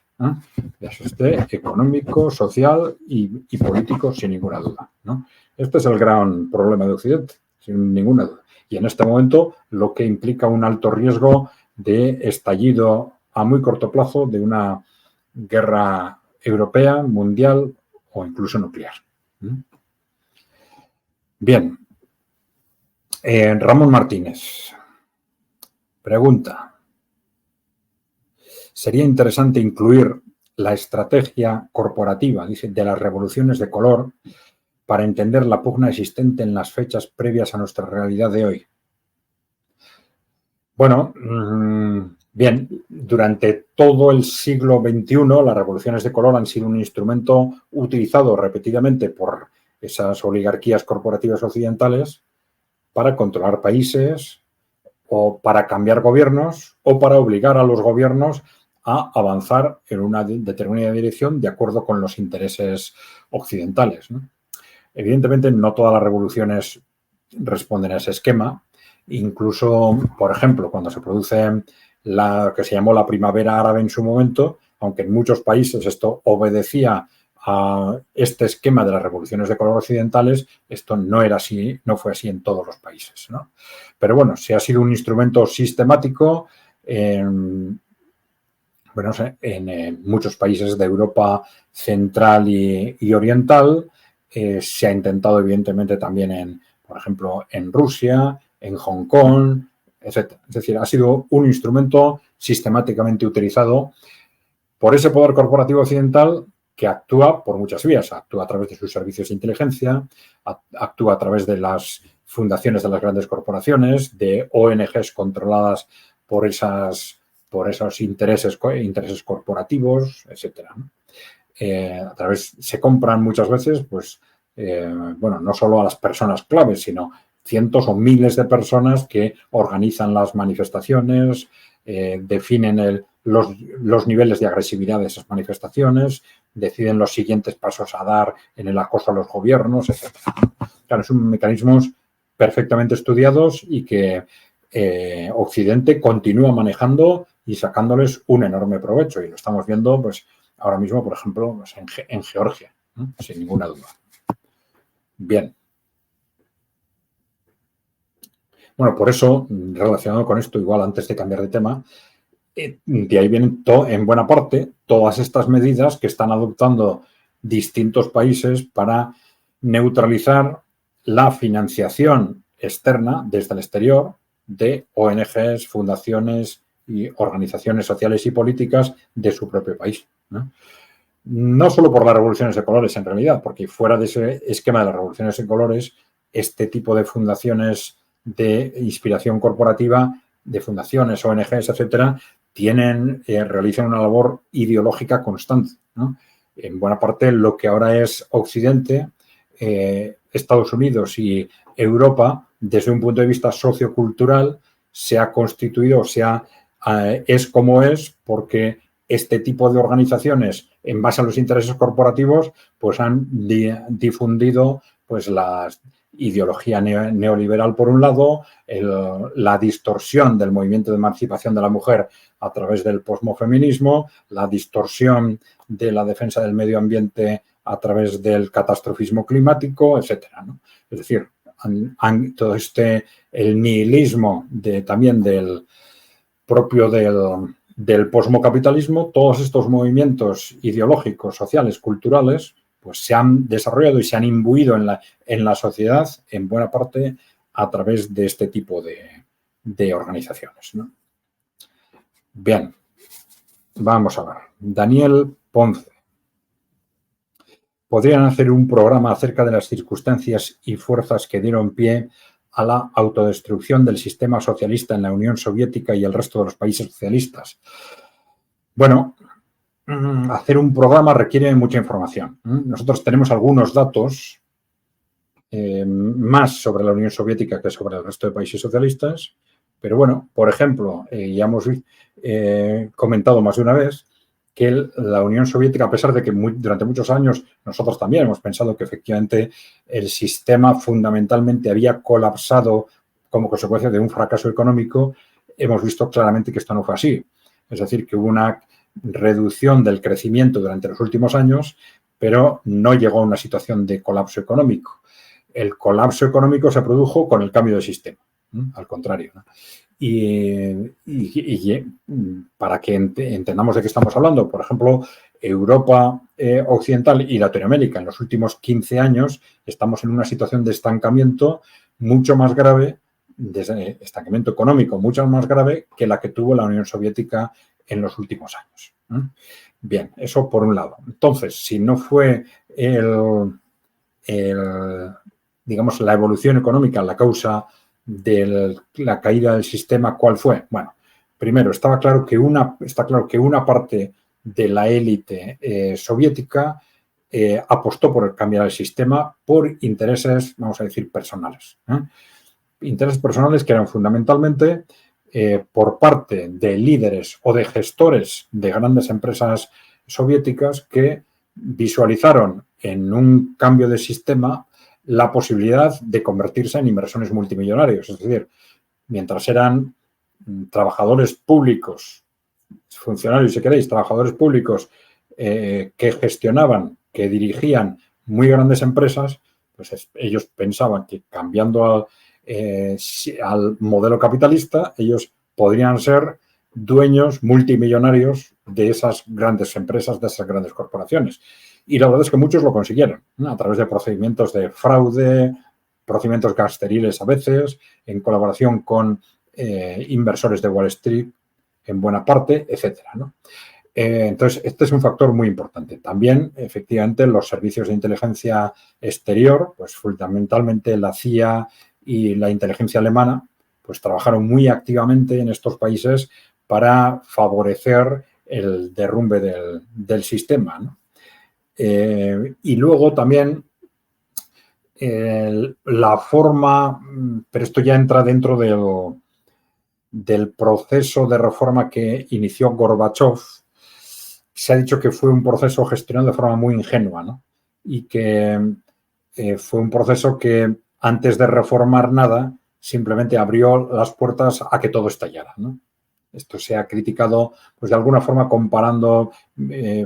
Desastre económico, social y político, sin ninguna duda, ¿no? Este es el gran problema de Occidente, sin ninguna duda. Y en este momento lo que implica un alto riesgo de estallido a muy corto plazo de una guerra europea, mundial o incluso nuclear. Bien. Ramón Martínez pregunta: ¿sería interesante incluir la estrategia corporativa, dice, de las revoluciones de color para entender la pugna existente en las fechas previas a nuestra realidad de hoy? Bueno, bien, durante todo el siglo XXI las revoluciones de color han sido un instrumento utilizado repetidamente por esas oligarquías corporativas occidentales para controlar países o para cambiar gobiernos o para obligar a los gobiernos a avanzar en una determinada dirección de acuerdo con los intereses occidentales, ¿no? Evidentemente, no todas las revoluciones responden a ese esquema. Incluso, por ejemplo, cuando se produce la que se llamó la primavera árabe en su momento, aunque en muchos países esto obedecía a este esquema de las revoluciones de color occidentales, esto no era así, no fue así en todos los países, ¿no? Pero bueno, sí ha sido un instrumento sistemático en muchos países de Europa central y oriental. Se ha intentado, evidentemente, también por ejemplo, en Rusia, en Hong Kong, etc. Es decir, ha sido un instrumento sistemáticamente utilizado por ese poder corporativo occidental que actúa por muchas vías. Actúa a través de sus servicios de inteligencia, actúa a través de las fundaciones de las grandes corporaciones, de ONGs controladas por esos intereses corporativos, etcétera, ¿no? Se compran muchas veces, pues, no solo a las personas claves, sino cientos o miles de personas que organizan las manifestaciones, definen los niveles de agresividad de esas manifestaciones, deciden los siguientes pasos a dar en el acoso a los gobiernos, etc. Claro, son mecanismos perfectamente estudiados y que Occidente continúa manejando y sacándoles un enorme provecho. Y lo estamos viendo, pues, ahora mismo, por ejemplo, pues en Georgia, ¿no? Sin ninguna duda. Bien. Bueno, por eso, relacionado con esto, igual antes de cambiar de tema, de ahí vienen en buena parte todas estas medidas que están adoptando distintos países para neutralizar la financiación externa desde el exterior de ONGs, fundaciones y organizaciones sociales y políticas de su propio país, ¿no? No solo por las revoluciones de colores, en realidad, porque fuera de ese esquema de las revoluciones de colores, este tipo de fundaciones de inspiración corporativa, de fundaciones, ONGs, etcétera, realizan una labor ideológica constante, ¿no? En buena parte, lo que ahora es Occidente, Estados Unidos y Europa, desde un punto de vista sociocultural, se ha constituido, es como es, porque este tipo de organizaciones, en base a los intereses corporativos, pues han difundido, pues, la ideología neoliberal por un lado, la distorsión del movimiento de emancipación de la mujer a través del posmofeminismo, la distorsión de la defensa del medio ambiente a través del catastrofismo climático, etcétera, ¿no? Es decir, todo el nihilismo también del propio del posmocapitalismo, todos estos movimientos ideológicos, sociales, culturales, pues se han desarrollado y se han imbuido en la sociedad en buena parte a través de este tipo de organizaciones, ¿no? Bien, vamos a ver. Daniel Ponce. ¿Podrían hacer un programa acerca de las circunstancias y fuerzas que dieron pie a la autodestrucción del sistema socialista en la Unión Soviética y el resto de los países socialistas? Bueno, hacer un programa requiere mucha información. Nosotros tenemos algunos datos más sobre la Unión Soviética que sobre el resto de países socialistas, pero bueno, por ejemplo, ya hemos comentado más de una vez que la Unión Soviética, a pesar de que durante muchos años nosotros también hemos pensado que efectivamente el sistema fundamentalmente había colapsado como consecuencia de un fracaso económico, hemos visto claramente que esto no fue así. Es decir, que hubo una reducción del crecimiento durante los últimos años, pero no llegó a una situación de colapso económico. El colapso económico se produjo con el cambio de sistema, al contrario, ¿no? Y para que entendamos de qué estamos hablando, por ejemplo, Europa Occidental y Latinoamérica en los últimos 15 años estamos en una situación de estancamiento mucho más grave, de estancamiento económico mucho más grave que la que tuvo la Unión Soviética en los últimos años. Bien, eso por un lado. Entonces, si no fue digamos, la evolución económica la causa de la caída del sistema, ¿cuál fue? Bueno, primero, está claro que una parte de la élite soviética apostó por cambiar el sistema por intereses, vamos a decir, personales. Intereses personales que eran fundamentalmente por parte de líderes o de gestores de grandes empresas soviéticas que visualizaron en un cambio de sistema la posibilidad de convertirse en inversores multimillonarios. Es decir, mientras eran trabajadores públicos, funcionarios, si queréis, trabajadores públicos que gestionaban, que dirigían muy grandes empresas, pues ellos pensaban que cambiando al modelo capitalista, ellos podrían ser dueños multimillonarios de esas grandes empresas, de esas grandes corporaciones. Y la verdad es que muchos lo consiguieron, ¿no? A través de procedimientos de fraude, procedimientos gasteriles a veces, en colaboración con inversores de Wall Street en buena parte, etcétera, ¿no? Entonces, este es un factor muy importante. También, efectivamente, los servicios de inteligencia exterior, pues fundamentalmente la CIA y la inteligencia alemana, pues trabajaron muy activamente en estos países para favorecer el derrumbe del sistema, ¿no? Y luego también la forma, pero esto ya entra dentro del proceso de reforma que inició Gorbachov. Se ha dicho que fue un proceso gestionado de forma muy ingenua, ¿no? Y que fue un proceso que antes de reformar nada simplemente abrió las puertas a que todo estallara, ¿no? Esto se ha criticado, pues de alguna forma comparando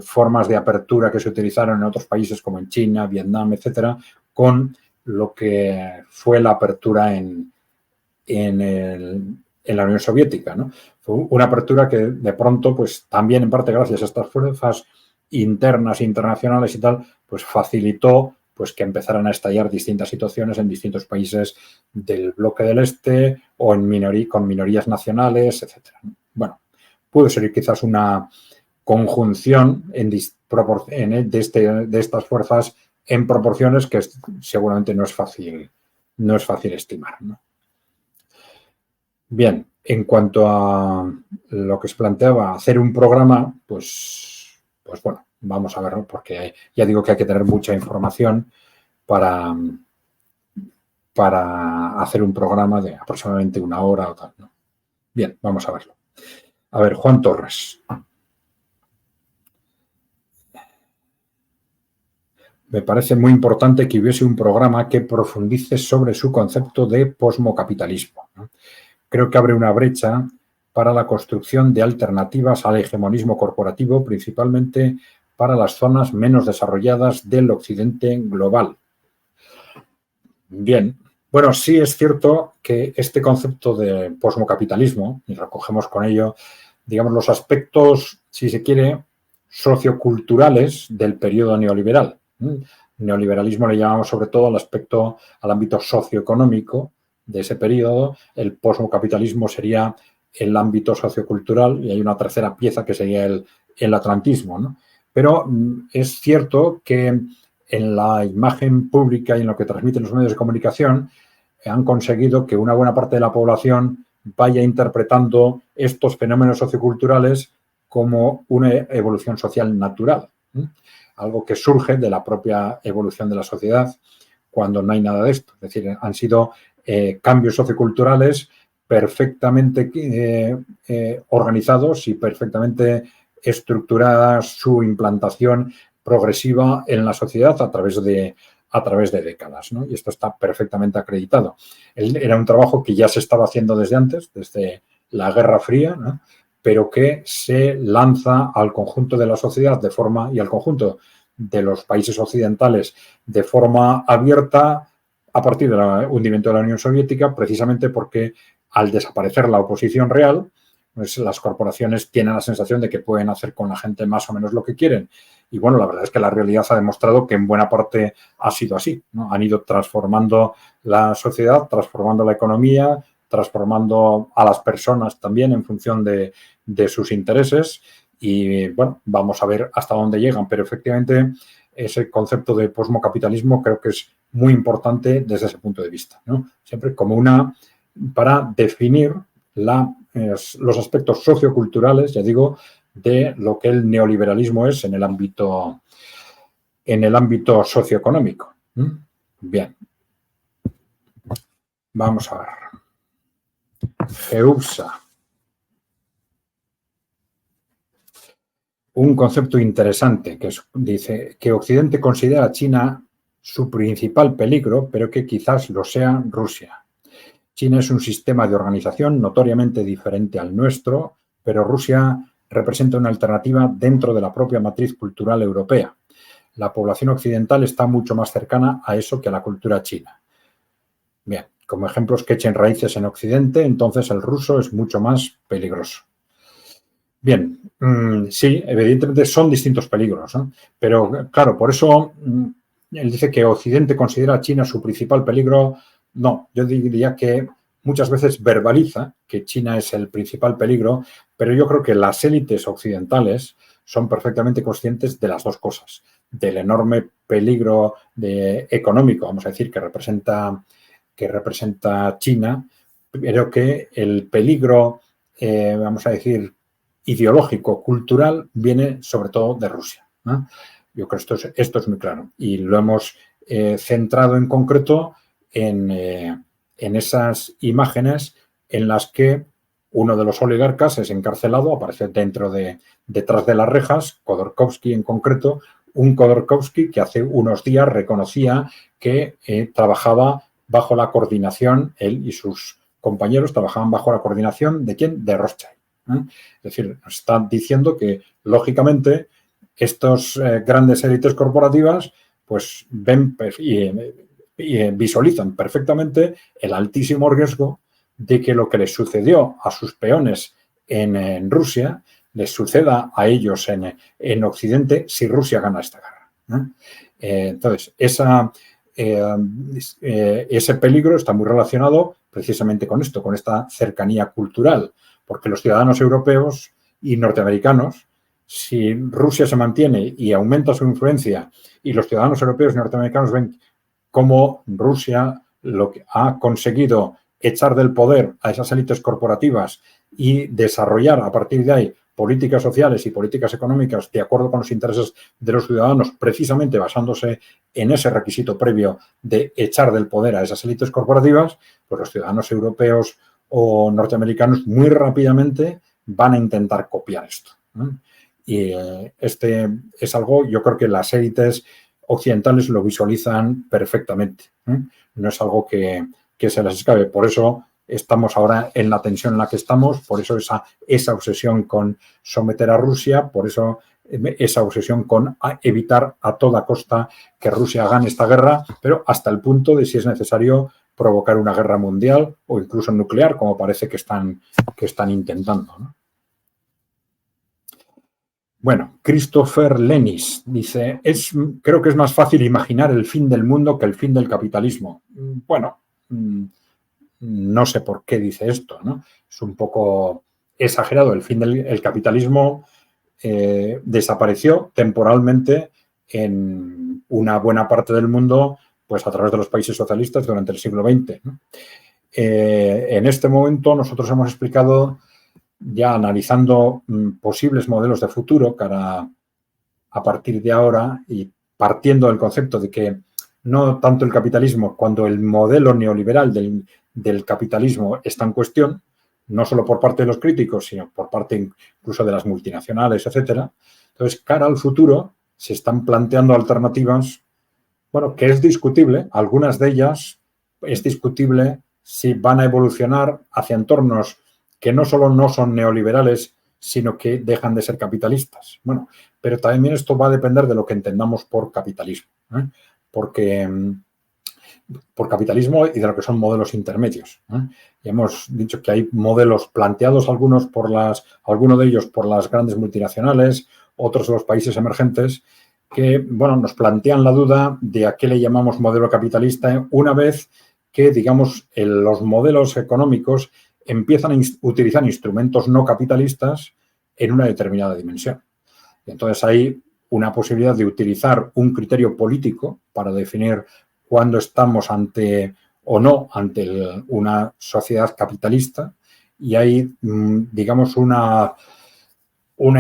formas de apertura que se utilizaron en otros países como en China, Vietnam, etcétera, con lo que fue la apertura en la Unión Soviética, ¿no? Fue una apertura que de pronto, pues también en parte gracias a estas fuerzas internas, internacionales y tal, pues facilitó pues que empezaran a estallar distintas situaciones en distintos países del bloque del Este o con minorías nacionales, etcétera. Bueno, puede ser quizás una conjunción de estas fuerzas en proporciones que seguramente no es fácil estimar, ¿no? Bien, en cuanto a lo que se planteaba, hacer un programa, pues bueno, vamos a verlo, porque ya digo que hay que tener mucha información para hacer un programa de aproximadamente una hora o tal, ¿no? Bien, vamos a verlo. A ver, Juan Torres. Me parece muy importante que hubiese un programa que profundice sobre su concepto de posmocapitalismo, ¿no? Creo que abre una brecha para la construcción de alternativas al hegemonismo corporativo, principalmente para las zonas menos desarrolladas del occidente global. Bien, bueno, sí es cierto que este concepto de posmocapitalismo, y recogemos con ello, digamos, los aspectos, si se quiere, socioculturales del periodo neoliberal. Neoliberalismo le llamamos sobre todo al ámbito socioeconómico de ese periodo. El posmocapitalismo sería el ámbito sociocultural y hay una tercera pieza que sería el atlantismo, ¿no? Pero es cierto que en la imagen pública y en lo que transmiten los medios de comunicación han conseguido que una buena parte de la población vaya interpretando estos fenómenos socioculturales como una evolución social natural, algo que surge de la propia evolución de la sociedad cuando no hay nada de esto. Es decir, han sido cambios socioculturales perfectamente organizados y perfectamente estructuradas su implantación progresiva en la sociedad a través de décadas, ¿no? Y esto está perfectamente acreditado. Era un trabajo que ya se estaba haciendo desde antes, desde la Guerra Fría, ¿no? Pero que se lanza al conjunto de la sociedad y al conjunto de los países occidentales de forma abierta a partir del hundimiento de la Unión Soviética, precisamente porque al desaparecer la oposición real, pues las corporaciones tienen la sensación de que pueden hacer con la gente más o menos lo que quieren. Y bueno, la verdad es que la realidad ha demostrado que en buena parte ha sido así, ¿no? Han ido transformando la sociedad, transformando la economía, transformando a las personas también en función de sus intereses y, bueno, vamos a ver hasta dónde llegan. Pero efectivamente ese concepto de posmocapitalismo creo que es muy importante desde ese punto de vista, ¿no? Siempre como para definir los aspectos socioculturales, ya digo, de lo que el neoliberalismo es en el ámbito socioeconómico. Bien. Vamos a ver. GEUPSA. Un concepto interesante que dice que Occidente considera a China su principal peligro, pero que quizás lo sea Rusia. China es un sistema de organización notoriamente diferente al nuestro, pero Rusia representa una alternativa dentro de la propia matriz cultural europea. La población occidental está mucho más cercana a eso que a la cultura china. Bien, como ejemplos que echen raíces en Occidente, entonces el ruso es mucho más peligroso. Bien, sí, evidentemente son distintos peligros, ¿no? Pero claro, por eso él dice que Occidente considera a China su principal peligro. No, yo diría que muchas veces verbaliza que China es el principal peligro, pero yo creo que las élites occidentales son perfectamente conscientes de las dos cosas, del enorme peligro económico, vamos a decir, que representa China, pero que el peligro, vamos a decir, ideológico, cultural, viene sobre todo de Rusia, ¿no? Yo creo que esto es muy claro y lo hemos centrado en concreto en esas imágenes en las que uno de los oligarcas es encarcelado, aparece detrás de las rejas, Khodorkovsky en concreto, un Khodorkovsky que hace unos días reconocía que trabajaba bajo la coordinación, él y sus compañeros trabajaban bajo la coordinación ¿de quién? De Rothschild. Es decir, está diciendo que, lógicamente, estos grandes élites corporativas pues ven y visualizan perfectamente el altísimo riesgo de que lo que les sucedió a sus peones en Rusia les suceda a ellos en Occidente si Rusia gana esta guerra. Entonces, ese peligro está muy relacionado precisamente con esto, con esta cercanía cultural, porque los ciudadanos europeos y norteamericanos, si Rusia se mantiene y aumenta su influencia y los ciudadanos europeos y norteamericanos ven cómo Rusia lo que ha conseguido echar del poder a esas élites corporativas y desarrollar a partir de ahí políticas sociales y políticas económicas de acuerdo con los intereses de los ciudadanos, precisamente basándose en ese requisito previo de echar del poder a esas élites corporativas, pues los ciudadanos europeos o norteamericanos muy rápidamente van a intentar copiar esto, ¿no? Y este es algo, yo creo que las élites occidentales lo visualizan perfectamente, ¿eh? No es algo que se les escape. Por eso estamos ahora en la tensión en la que estamos, por eso esa obsesión con someter a Rusia, por eso esa obsesión con evitar a toda costa que Rusia gane esta guerra, pero hasta el punto de, si es necesario, provocar una guerra mundial o incluso nuclear, como parece que están intentando, ¿no? Bueno, Christopher Lenis dice, creo que es más fácil imaginar el fin del mundo que el fin del capitalismo. Bueno, no sé por qué dice esto, ¿no? Es un poco exagerado. El fin del capitalismo desapareció temporalmente en una buena parte del mundo, pues a través de los países socialistas durante el siglo XX, ¿no? En este momento nosotros hemos explicado, ya analizando posibles modelos de futuro a partir de ahora y partiendo del concepto de que no tanto el capitalismo cuanto el modelo neoliberal del capitalismo está en cuestión, no solo por parte de los críticos, sino por parte incluso de las multinacionales, etcétera. Entonces, cara al futuro, se están planteando alternativas, bueno, que es discutible, algunas de ellas es discutible si van a evolucionar hacia entornos que no solo no son neoliberales, sino que dejan de ser capitalistas. Bueno, pero también esto va a depender de lo que entendamos por capitalismo, ¿eh? Porque por capitalismo y de lo que son modelos intermedios, ¿eh? Y hemos dicho que hay modelos planteados, algunos de ellos por las grandes multinacionales, otros los países emergentes, que, bueno, nos plantean la duda de a qué le llamamos modelo capitalista una vez que, digamos, los modelos económicos empiezan a utilizar instrumentos no capitalistas en una determinada dimensión. Y entonces hay una posibilidad de utilizar un criterio político para definir cuándo estamos ante o no ante una sociedad capitalista, y hay, digamos, una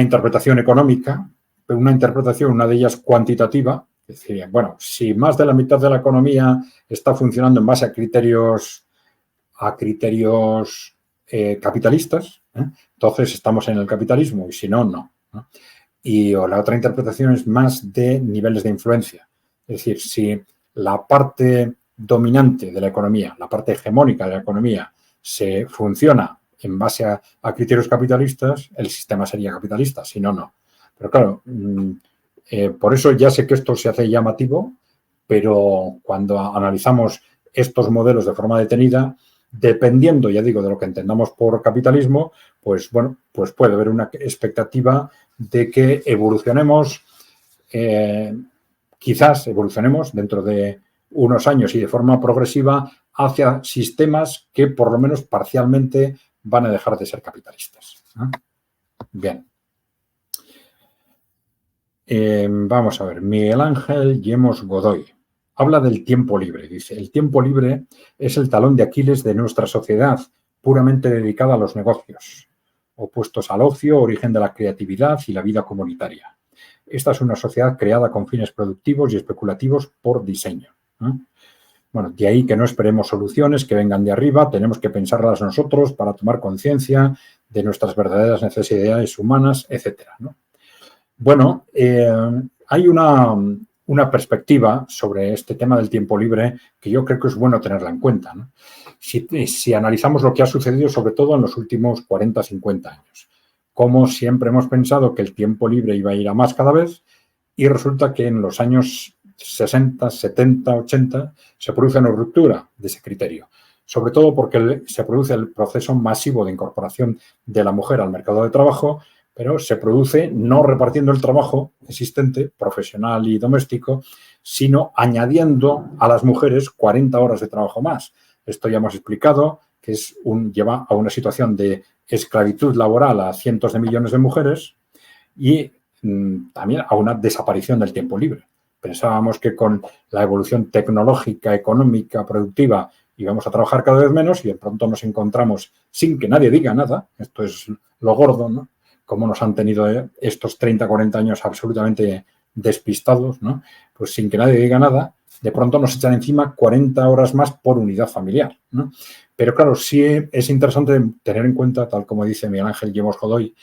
interpretación económica, una de ellas cuantitativa, es decir, bueno, si más de la mitad de la economía está funcionando en base a criterios capitalistas, entonces estamos en el capitalismo, y si no, no. Y la otra interpretación es más de niveles de influencia. Es decir, si la parte dominante de la economía, la parte hegemónica de la economía, se funciona en base a criterios capitalistas, el sistema sería capitalista, si no, no. Pero claro, por eso ya sé que esto se hace llamativo, pero cuando analizamos estos modelos de forma detenida, dependiendo, ya digo, de lo que entendamos por capitalismo, pues bueno, pues puede haber una expectativa de que evolucionemos, quizás evolucionemos dentro de unos años y de forma progresiva hacia sistemas que por lo menos parcialmente van a dejar de ser capitalistas, ¿no? Bien. Vamos a ver, Miguel Ángel Yemos Godoy habla del tiempo libre. Dice, el tiempo libre es el talón de Aquiles de nuestra sociedad, puramente dedicada a los negocios, opuestos al ocio, origen de la creatividad y la vida comunitaria. Esta es una sociedad creada con fines productivos y especulativos por diseño, ¿eh? Bueno, de ahí que no esperemos soluciones que vengan de arriba, tenemos que pensarlas nosotros para tomar conciencia de nuestras verdaderas necesidades humanas, etcétera, ¿no? Bueno, hay una perspectiva sobre este tema del tiempo libre que yo creo que es bueno tenerla en cuenta, ¿no? Si analizamos lo que ha sucedido, sobre todo en los últimos 40, 50 años, como siempre hemos pensado que el tiempo libre iba a ir a más cada vez, y resulta que en los años 60, 70, 80 se produce una ruptura de ese criterio, sobre todo porque se produce el proceso masivo de incorporación de la mujer al mercado de trabajo, pero se produce no repartiendo el trabajo existente, profesional y doméstico, sino añadiendo a las mujeres 40 horas de trabajo más. Esto ya hemos explicado que lleva a una situación de esclavitud laboral a cientos de millones de mujeres y también a una desaparición del tiempo libre. Pensábamos que con la evolución tecnológica, económica, productiva, íbamos a trabajar cada vez menos y de pronto nos encontramos sin que nadie diga nada. Esto es lo gordo, ¿no? Cómo nos han tenido estos 30, 40 años absolutamente despistados, ¿no? Pues sin que nadie diga nada, de pronto nos echan encima 40 horas más por unidad familiar, ¿no? Pero claro, sí es interesante tener en cuenta, tal como dice Miguel Ángel Yemos Godoy,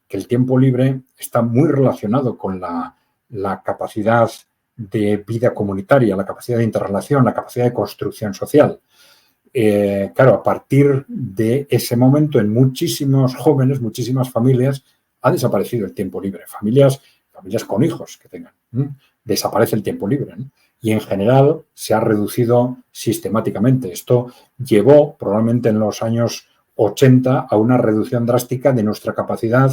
que el tiempo libre está muy relacionado con la capacidad de vida comunitaria, la capacidad de interrelación, la capacidad de construcción social. Claro, a partir de ese momento, en muchísimos jóvenes, muchísimas familias, ha desaparecido el tiempo libre. Familias familias con hijos que tengan. Desaparece el tiempo libre, ¿no? Y en general se ha reducido sistemáticamente. Esto llevó probablemente en los años 80 a una reducción drástica de nuestra capacidad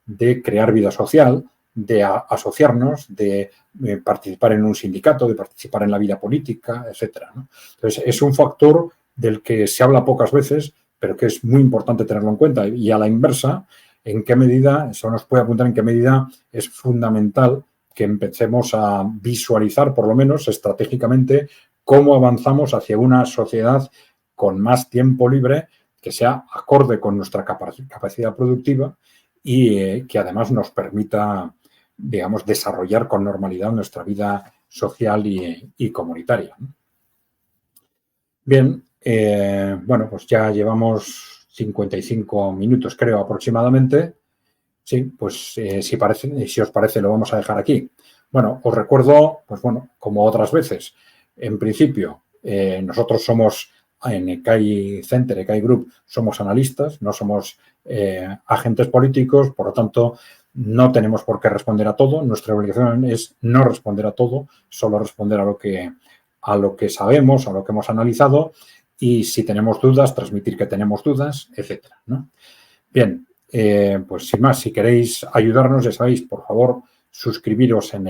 de crear vida social, de asociarnos, de participar en un sindicato, de participar en la vida política, etcétera, ¿no? Entonces, es un factor del que se habla pocas veces, pero que es muy importante tenerlo en cuenta. Y a la inversa, en qué medida, eso nos puede apuntar en qué medida es fundamental que empecemos a visualizar, por lo menos estratégicamente, cómo avanzamos hacia una sociedad con más tiempo libre, que sea acorde con nuestra capacidad productiva y que además nos permita, digamos, desarrollar con normalidad nuestra vida social y comunitaria. Bien, bueno, pues ya llevamos 55 minutos, creo, aproximadamente. Sí, pues si os parece, lo vamos a dejar aquí. Bueno, os recuerdo, pues bueno, como otras veces, en principio, nosotros somos en ECAI Center, ECAI Group, somos analistas, no somos agentes políticos, por lo tanto, no tenemos por qué responder a todo. Nuestra obligación es no responder a todo, solo responder a lo que sabemos, a lo que hemos analizado, y si tenemos dudas, transmitir que tenemos dudas, etcétera, ¿no? Bien, pues sin más, si queréis ayudarnos, ya sabéis, por favor, suscribiros en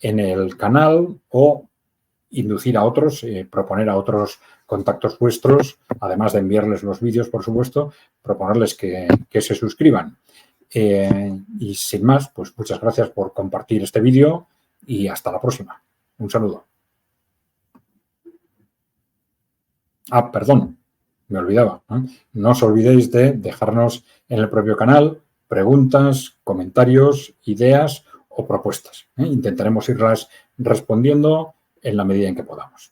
el canal o inducir a otros, proponer a otros contactos vuestros, además de enviarles los vídeos, por supuesto, proponerles que se suscriban. Y sin más, pues muchas gracias por compartir este vídeo y hasta la próxima. Un saludo. Ah, perdón, me olvidaba, ¿no? No os olvidéis de dejarnos en el propio canal preguntas, comentarios, ideas o propuestas. Intentaremos irlas respondiendo en la medida en que podamos.